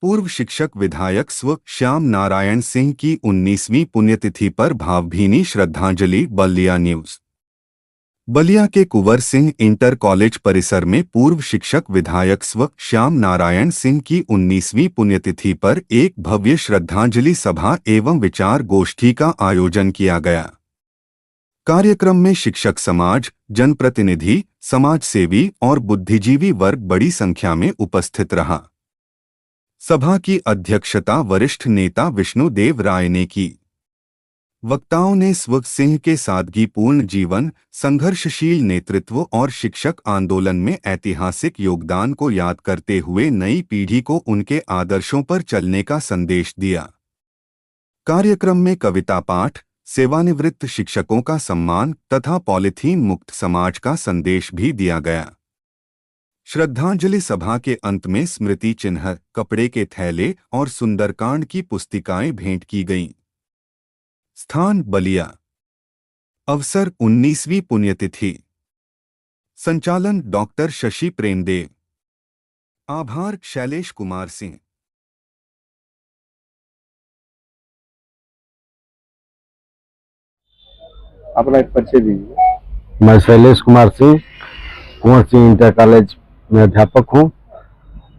पूर्व शिक्षक विधायक स्व श्याम नारायण सिंह की 19वीं पुण्यतिथि पर भावभीनी श्रद्धांजलि। बलिया न्यूज। बलिया के कुंवर सिंह इंटर कॉलेज परिसर में पूर्व शिक्षक विधायक स्व श्याम नारायण सिंह की 19वीं पुण्यतिथि पर एक भव्य श्रद्धांजलि सभा एवं विचार गोष्ठी का आयोजन किया गया। कार्यक्रम में शिक्षक समाज, जनप्रतिनिधि, समाजसेवी और बुद्धिजीवी वर्ग बड़ी संख्या में उपस्थित रहा। सभा की अध्यक्षता वरिष्ठ नेता विष्णुदेव राय ने की। वक्ताओं ने स्व सिंह के सादगीपूर्ण जीवन, संघर्षशील नेतृत्व और शिक्षक आंदोलन में ऐतिहासिक योगदान को याद करते हुए नई पीढ़ी को उनके आदर्शों पर चलने का संदेश दिया। कार्यक्रम में कविता पाठ, सेवानिवृत्त शिक्षकों का सम्मान तथा पॉलीथीन मुक्त समाज का संदेश भी दिया गया। श्रद्धांजलि सभा के अंत में स्मृति चिन्ह, कपड़े के थैले और सुंदरकांड की पुस्तिकाएं भेंट की गईं। स्थान बलिया। अवसर 19वीं पुण्यतिथि। संचालन डॉक्टर शशि प्रेमदेव। आभार शैलेश कुमार सिंह। अपना एक परिचय दीजिए। मैं शैलेश कुमार सिंह, कुंवर सिंह इंटर कॉलेज में अध्यापक हूं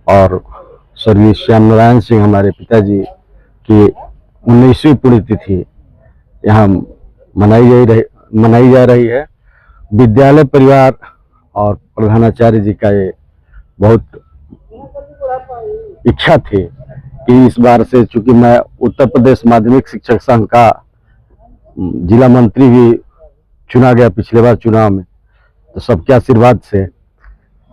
और स्वर्गीय श्याम नारायण सिंह हमारे पिताजी की 19वीं पुण्यतिथि यहाँ मनाई जा रही है। विद्यालय परिवार और प्रधानाचार्य जी का ये बहुत इच्छा थी कि इस बार से, चूंकि मैं उत्तर प्रदेश माध्यमिक शिक्षक संघ का जिला मंत्री भी चुना गया पिछले बार चुनाव में, तो सबके आशीर्वाद से,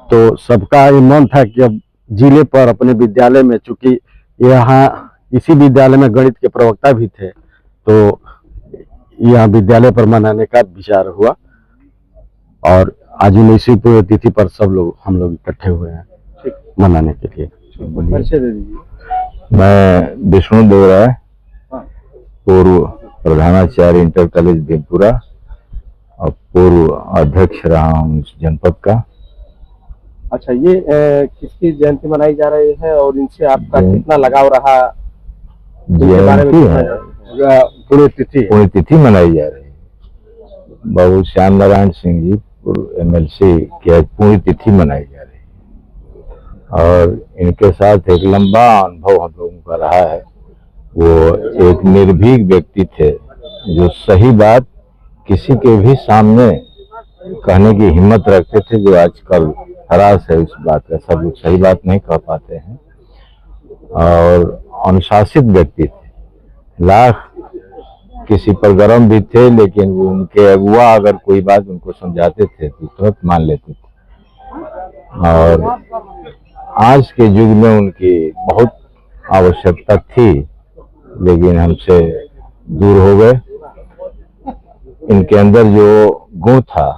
तो सबका ये मन था कि अब जिले पर अपने विद्यालय में, चूंकि यहाँ इसी विद्यालय में गणित के प्रवक्ता भी थे, तो यहाँ विद्यालय पर मनाने का विचार हुआ और आज 19वीं पुण्यतिथि पर हम लोग इकट्ठे हुए हैं मनाने के लिए। मैं विष्णुदेव राय, पूर्व प्रधानाचार्य इंटर कॉलेज भीमपुरा और पूर्व अध्यक्ष रहा हूँ इस जनपद का। अच्छा, ये किसकी जयंती मनाई जा रही है और इनसे आपका कितना लगाव रहा? पुण्यतिथि मनाई जा रही है। बाबू श्याम नारायण सिंह जी पूर्व MLC की पुण्यतिथि मनाई जा रही है और इनके साथ एक लंबा अनुभव हम लोगों का रहा है। वो एक निर्भीक व्यक्ति थे जो सही बात किसी के भी सामने कहने की हिम्मत रखते थे, जो आजकल हरास है इस बात का, सब लोग सही बात नहीं कह पाते हैं। और अनुशासित व्यक्ति थे, लाख किसी पर गर्म भी थे, लेकिन वो उनके अगुआ अगर कोई बात उनको समझाते थे तो तुरंत मान लेते थे। और आज के युग में उनकी बहुत आवश्यकता थी, लेकिन हमसे दूर हो गए। इनके अंदर जो गुण था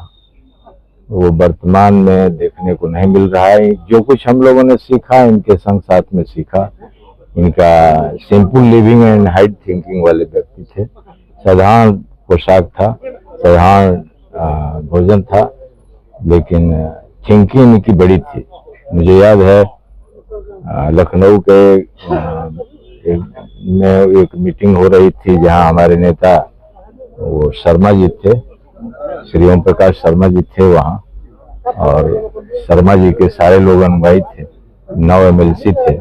वो वर्तमान में देखने को नहीं मिल रहा है। जो कुछ हम लोगों ने सीखा, इनके संग साथ में सीखा। इनका simple living and high thinking वाले व्यक्ति थे। साधारण पोशाक था, साधारण भोजन था, लेकिन थिंकिंग इनकी बड़ी थी। मुझे याद है लखनऊ के में एक मीटिंग हो रही थी जहां हमारे नेता वो शर्मा जी थे, श्री ओम प्रकाश शर्मा जी थे वहाँ, और शर्मा जी के सारे लोग अनुयायी थे, 9 MLC थे।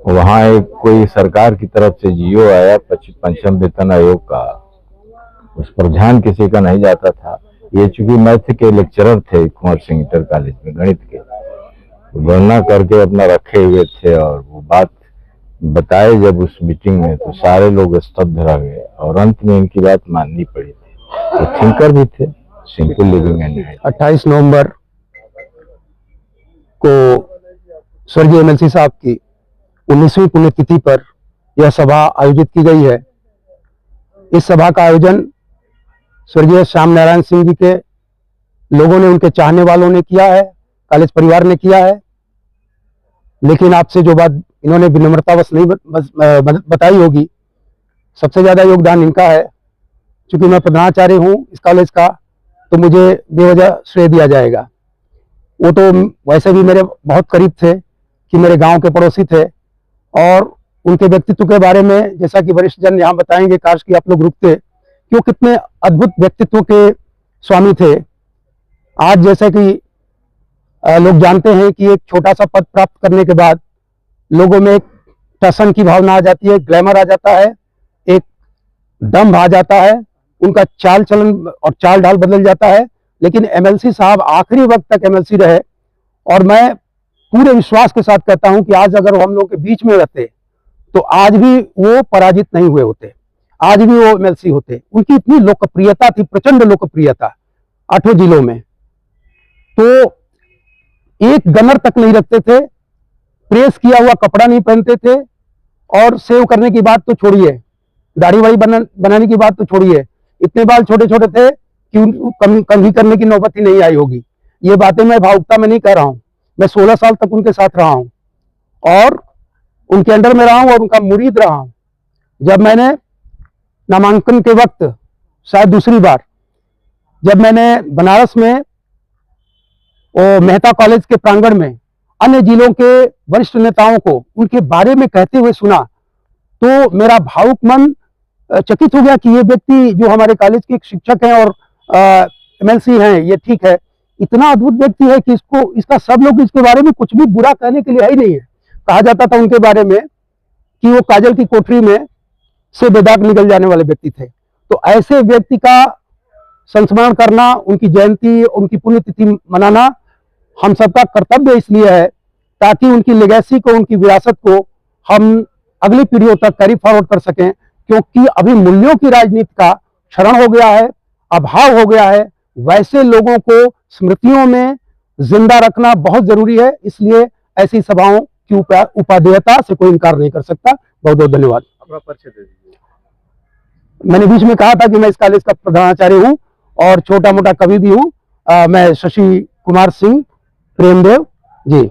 वहाँ एक कोई सरकार की तरफ से जियो आया, पंचम वेतन आयोग का, उस पर ध्यान किसी का नहीं जाता था। ये चूंकि मैथ के लेक्चरर थे कुंवर सिंह इंटर कॉलेज में गणित के, गणना करके अपना रखे हुए थे और वो बात बताए जब उस मीटिंग में, तो सारे लोग स्तब्ध रह गए और अंत में इनकी बात माननी पड़ी थी। तो थिंकर भी थे, सिंपल लिविंग एंड। 28 नवंबर को स्वर्गीय MLC साहब की 19वीं पुण्यतिथि पर यह सभा आयोजित की गई है। इस सभा का आयोजन स्वर्गीय श्याम नारायण सिंह जी के लोगों ने, उनके चाहने वालों ने किया है, कॉलेज परिवार ने किया है। लेकिन आपसे जो बात इन्होंने विनम्रतावश नहीं बताई होगी, सबसे ज्यादा योगदान इनका है। चूंकि मैं प्रधानाचार्य हूँ इस कॉलेज का, तो मुझे बेवजह श्रेय दिया जाएगा। वो तो वैसे भी मेरे बहुत करीब थे कि मेरे गांव के पड़ोसी थे और उनके व्यक्तित्व के बारे में जैसा कि वरिष्ठ जन यहाँ बताएंगे, काश कि आप लोग रुकते कि वो कितने अद्भुत व्यक्तित्व के स्वामी थे। आज जैसे कि लोग जानते हैं कि एक छोटा सा पद प्राप्त करने के बाद लोगों में एक टसन की भावना आ जाती है, ग्लैमर आ जाता है, एक दम्भ आ जाता है, उनका चाल चलन और चाल ढाल बदल जाता है। लेकिन एमएलसी साहब आखिरी वक्त तक एमएलसी रहे और मैं पूरे विश्वास के साथ कहता हूं कि आज अगर वो हम लोग के बीच में रहते तो आज भी वो पराजित नहीं हुए होते, आज भी वो एमएलसी होते। उनकी इतनी लोकप्रियता थी, प्रचंड लोकप्रियता 8 जिलों में। तो एक गनर तक नहीं रखते थे, प्रेस किया हुआ कपड़ा नहीं पहनते थे, और सेव करने की बात तो छोड़िए, दाढ़ी वाड़ी बनाने की बात तो छोड़िए, इतने बाल छोटे छोटे थे कि कंघी करने की नौबत ही नहीं आई होगी। ये बातें मैं भावुकता में नहीं कह रहा हूं, मैं 16 साल तक उनके साथ रहा हूं और उनके अंडर में रहा हूं और उनका मुरीद रहा हूं। जब मैंने नामांकन के वक्त, शायद दूसरी बार, जब मैंने बनारस में मेहता कॉलेज के प्रांगण में अन्य जिलों के वरिष्ठ नेताओं को उनके बारे में कहते हुए सुना तो मेरा भावुक मन चकित हो गया कि ये व्यक्ति जो हमारे कॉलेज के एक शिक्षक हैं और एमएलसी हैं, ये ठीक है, इतना अद्भुत व्यक्ति है कि इसका सब लोग इसके बारे में कुछ भी बुरा कहने के लिए है ही नहीं है। कहा जाता था उनके बारे में कि वो काजल की कोठरी में से बेदाग निकल जाने वाले व्यक्ति थे। तो ऐसे व्यक्ति का संस्मरण करना, उनकी जयंती, उनकी पुण्यतिथि मनाना हम सबका कर्तव्य इसलिए है ताकि उनकी लेगेसी को, उनकी विरासत को हम अगली पीढ़ियों तक कैरी फॉरवर्ड कर सकें, क्योंकि अभी मूल्यों की राजनीति का क्षरण हो गया है, अभाव हो गया है। वैसे लोगों को स्मृतियों में जिंदा रखना बहुत जरूरी है, इसलिए ऐसी सभाओं की उपादेयता से कोई इनकार नहीं कर सकता। बहुत बहुत धन्यवाद। अपना परिचय दे दीजिए। मैंने बीच में कहा था कि मैं इस कॉलेज का प्रधानाचार्य हूं और छोटा मोटा कवि भी हूं। मैं शशि कुमार सिंह प्रेमदेव जी।